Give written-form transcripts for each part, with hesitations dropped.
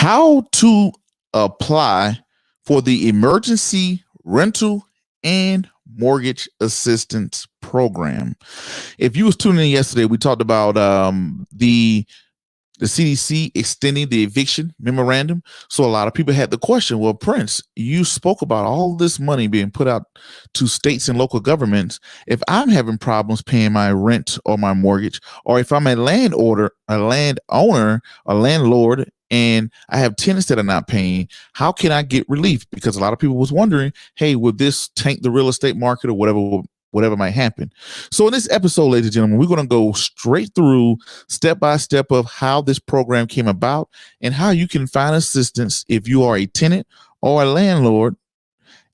How to apply for the emergency rental and mortgage assistance program. If you was tuning in yesterday, we talked about the CDC extending the eviction memorandum. So a lot of people had the question, well, Prince, you spoke about all this money being put out to states and local governments. If I'm having problems paying my rent or my mortgage, or if I'm a landowner, a landlord, and I have tenants that are not paying, how can I get relief? Because a lot of people was wondering, hey, would this tank the real estate market or whatever might happen? So in this episode, ladies and gentlemen, we're going to go straight through step by step of how this program came about and how you can find assistance if you are a tenant or a landlord,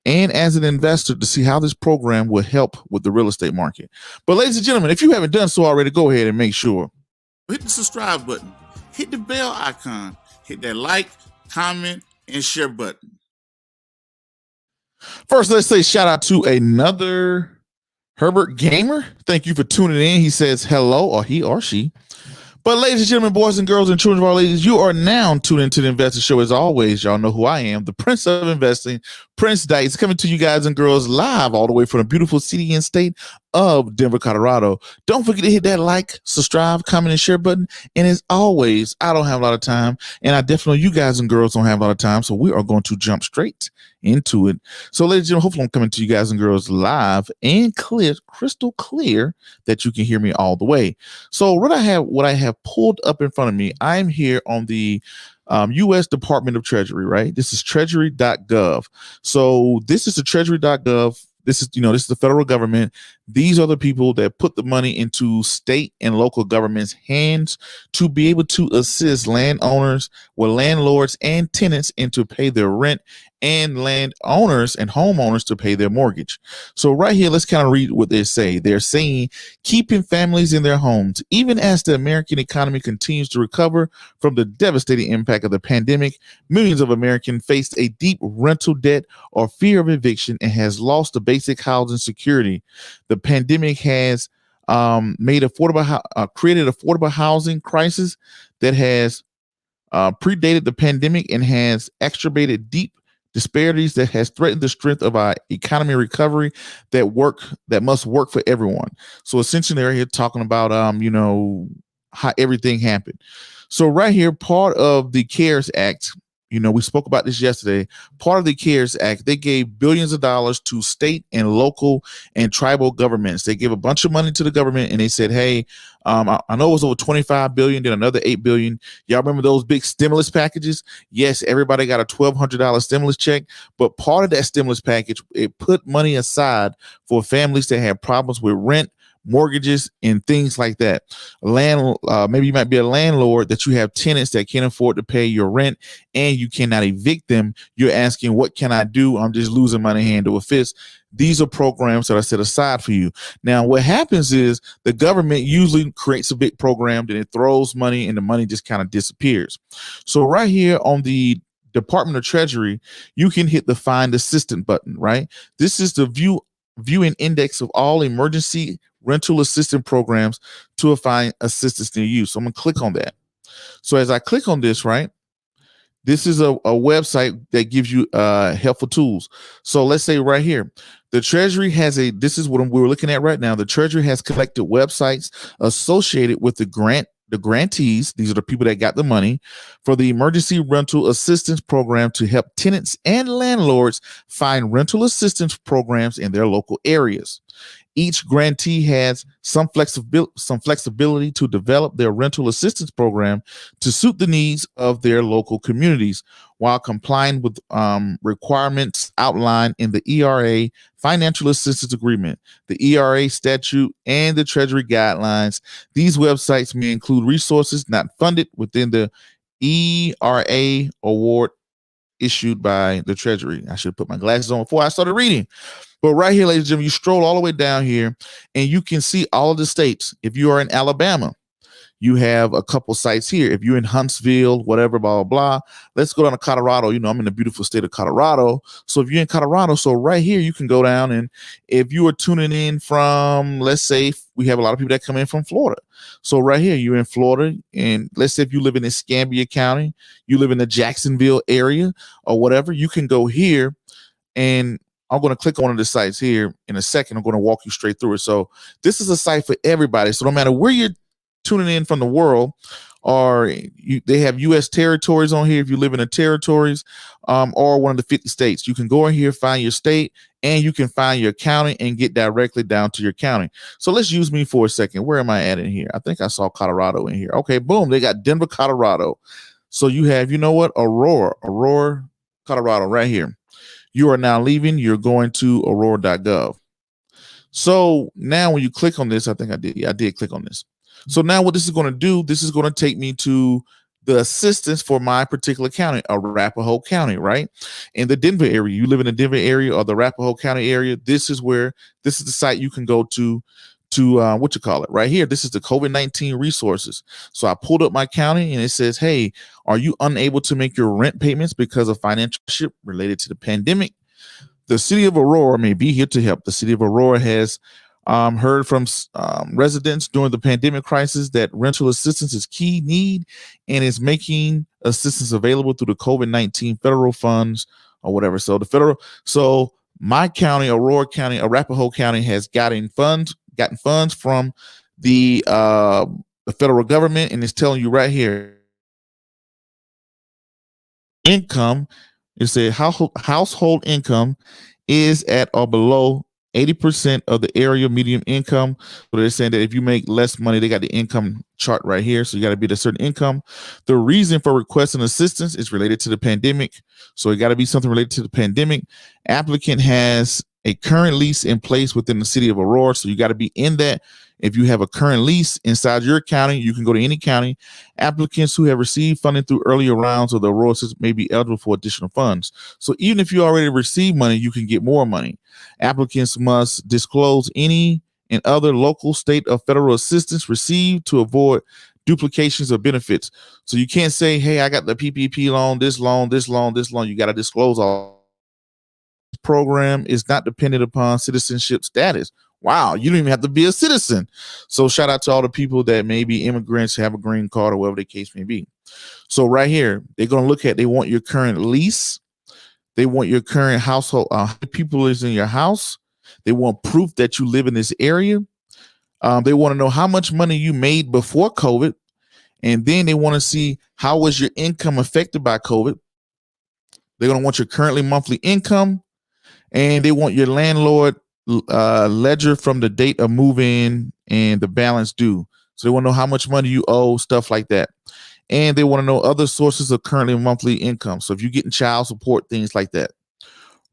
and as an investor, to see how this program will help with the real estate market. But ladies and gentlemen, if you haven't done so already, go ahead and make sure. Hit the subscribe button, hit the bell icon, hit that like, comment, and share button. First, let's say shout out to another Herbert Gamer. Thank you for tuning in. He says hello, or he or she. But ladies and gentlemen, boys and girls, and children of all ladies, you are now tuned into the Investor Show. As always, y'all know who I am, the Prince of Investing, Prince Dykes, coming to you guys and girls live all the way from the beautiful city and state of Denver, Colorado. Don't forget to hit that like, subscribe, comment, and share button. And as always, I don't have a lot of time, and I definitely know you guys and girls don't have a lot of time, so we are going to jump straight into it. So ladies and gentlemen, hopefully I'm coming to you guys and girls live and clear, crystal clear, that you can hear me all the way. So what I have pulled up in front of me, I'm here on the U.S. Department of Treasury, right? This is treasury.gov. So this is the treasury.gov. This is the federal government. These are the people that put the money into state and local governments' hands to be able to assist landowners, landlords, and tenants and to pay their rent, and landowners and homeowners to pay their mortgage. So right here, let's kind of read what they say. They're saying keeping families in their homes, even as the American economy continues to recover from the devastating impact of the pandemic. Millions of Americans faced a deep rental debt or fear of eviction and has lost the basic housing security. The pandemic has created affordable housing crisis that has predated the pandemic and has exacerbated deep disparities that has threatened the strength of our economy recovery that must work for everyone. So essentially they're here talking about how everything happened. So right here, part of the CARES Act, we spoke about this yesterday. Part of the CARES Act, they gave billions of dollars to state and local and tribal governments. They gave a bunch of money to the government, and they said, hey, I know it was over 25 billion, then another 8 billion. Y'all remember those big stimulus packages? Yes, everybody got a $1,200 stimulus check, but part of that stimulus package, it put money aside for families that had problems with rent, mortgages, and things like that. Maybe you might be a landlord that you have tenants that can't afford to pay your rent and you cannot evict them. You're asking, what can I do? I'm just losing money hand to a fist. These are programs that are set aside for you. Now, what happens is the government usually creates a big program, then it throws money and the money just kind of disappears. So right here on the Department of Treasury, you can hit the Find Assistant button, right? This is the view an index of all emergency rental assistance programs to find assistance near you. So I'm going to click on that. So as I click on this, right, this is a website that gives you helpful tools. So let's say right here, the Treasury has this is what we're looking at right now. The Treasury has collected websites associated with the grantees. These are the people that got the money for the emergency rental assistance program to help tenants and landlords find rental assistance programs in their local areas. Each grantee has some flexibility to develop their rental assistance program to suit the needs of their local communities while complying with requirements outlined in the ERA Financial Assistance Agreement, the ERA statute, and the Treasury guidelines. These websites may include resources not funded within the ERA award issued by the Treasury. I should have put my glasses on before I started reading. But right here, ladies and gentlemen, you stroll all the way down here and you can see all of the states. If you are in Alabama, You have a couple sites here. If you're in Huntsville, whatever, blah, blah, blah. Let's go down to Colorado. You know, I'm in the beautiful state of Colorado. So if you're in Colorado, so right here, you can go down, and if you are tuning in from, let's say we have a lot of people that come in from Florida. So right here, you're in Florida, and let's say if you live in Escambia County, you live in the Jacksonville area or whatever, you can go here, and I'm going to click on one of the sites here in a second. I'm going to walk you straight through it. So this is a site for everybody. So no matter where you're tuning in from the world, or they have U.S. territories on here if you live in the territories, or one of the 50 states. You can go in here, find your state, and you can find your county and get directly down to your county. So let's use me for a second. Where am I at in here? I think I saw Colorado in here. Okay, boom. They got Denver, Colorado. So you have, you know what? Aurora, Colorado right here. You are now leaving. You're going to aurora.gov. So now when you click on this, I think I did. Yeah, I did click on this. So now what this is going to do, this is going to take me to the assistance for my particular county, Arapahoe County, right? In the Denver area, you live in the Denver area or the Arapahoe County area. This is the site you can go to what you call it right here. This is the COVID-19 resources. So I pulled up my county and it says, hey, are you unable to make your rent payments because of financial hardship related to the pandemic? The city of Aurora may be here to help. The city of Aurora has heard from residents during the pandemic crisis that rental assistance is key need and is making assistance available through the COVID-19 federal funds or whatever. So my county, Aurora County, Arapahoe County has gotten funds from the federal government, and it's telling you right here, income. It said household income is at or below 80% of the area median income. So they're saying that if you make less money, they got the income chart right here. So you got to be at a certain income. The reason for requesting assistance is related to the pandemic. So it got to be something related to the pandemic. Applicant has a current lease in place within the city of Aurora. So you got to be in that. If you have a current lease inside your county, you can go to any county. Applicants who have received funding through earlier rounds of the Aurora system may be eligible for additional funds. So even if you already received money, you can get more money. Applicants must disclose any and other local, state, or federal assistance received to avoid duplications of benefits. So you can't say, hey, I got the PPP loan, this loan, this loan, this loan. You got to disclose all. Program is not dependent upon citizenship status. Wow, you don't even have to be a citizen. So shout out to all the people that may be immigrants, have a green card, or whatever the case may be. So right here, they're going to look at, they want your current lease. They want your current household, how many people is in your house. They want proof that you live in this area. They want to know how much money you made before COVID. And then they want to see how was your income affected by COVID. They're going to want your currently monthly income. And they want your landlord ledger from the date of move-in and the balance due. So they want to know how much money you owe, stuff like that. And they want to know other sources of currently monthly income. So if you're getting child support, things like that.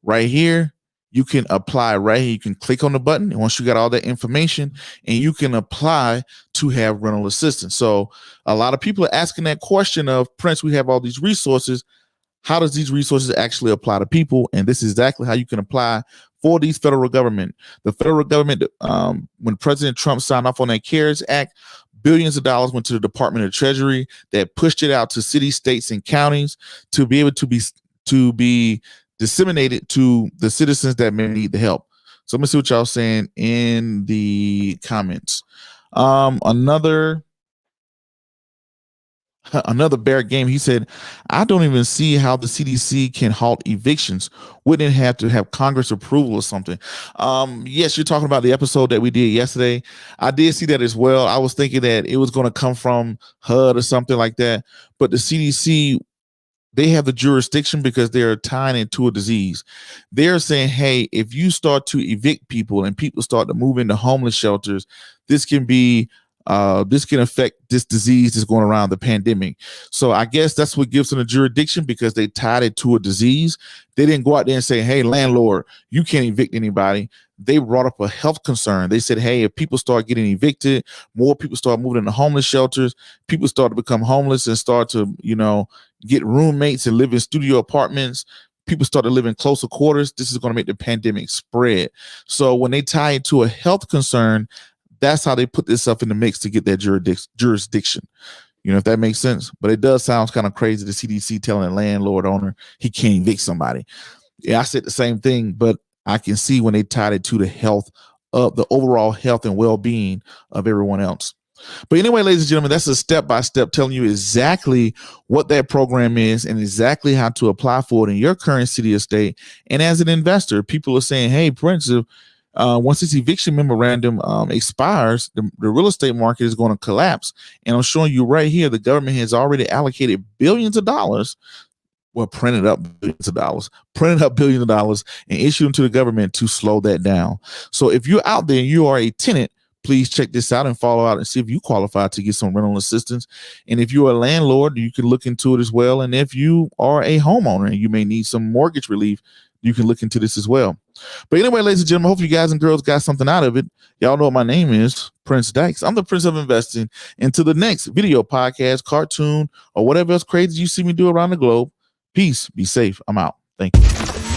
Right here, you can apply right here. You can click on the button. And once you got all that information, and you can apply to have rental assistance. So a lot of people are asking that question of, Prince, we have all these resources. How does these resources actually apply to people? And this is exactly how you can apply for these federal government. The federal government, when President Trump signed off on that CARES Act, billions of dollars went to the Department of Treasury that pushed it out to cities, states, and counties to be able to be disseminated to the citizens that may need the help. So let me see what y'all saying in the comments. Another bear game. He said, I don't even see how the CDC can halt evictions. Wouldn't it have to have Congress approval or something? Yes, you're talking about the episode that we did yesterday. I did see that as well. I was thinking that it was going to come from HUD or something like that. But the CDC, they have the jurisdiction because they're tying it to a disease. They're saying, hey, if you start to evict people and people start to move into homeless shelters, this can affect this disease that's going around, the pandemic. So I guess that's what gives them a jurisdiction, because they tied it to a disease. They didn't go out there and say, hey, landlord, you can't evict anybody. They brought up a health concern. They said, hey, if people start getting evicted, more people start moving into homeless shelters, people start to become homeless and start to, get roommates and live in studio apartments. People start to live in closer quarters. This is going to make the pandemic spread. So when they tie it to a health concern, That's how they put this stuff in the mix to get that jurisdiction. You know, if that makes sense. But it does sound kind of crazy, the CDC telling a landlord owner he can't evict somebody. Yeah, I said the same thing, but I can see when they tied it to the health of the overall health and well-being of everyone else. But anyway, ladies and gentlemen, that's a step-by-step telling you exactly what that program is and exactly how to apply for it in your current city or state. And as an investor, people are saying, hey, Prince, once this eviction memorandum expires, the real estate market is going to collapse. And I'm showing you right here, the government has already allocated billions of dollars. Well, printed up billions of dollars and issued them to the government to slow that down. So if you're out there and you are a tenant, please check this out and follow out and see if you qualify to get some rental assistance. And if you're a landlord, you can look into it as well. And if you are a homeowner and you may need some mortgage relief, you can look into this as well. But anyway, ladies and gentlemen, hope you guys and girls got something out of it. Y'all know what my name is, Prince Dykes. I'm the Prince of Investing. Until the next video, podcast, cartoon, or whatever else crazy you see me do around the globe, peace, be safe. I'm out. Thank you.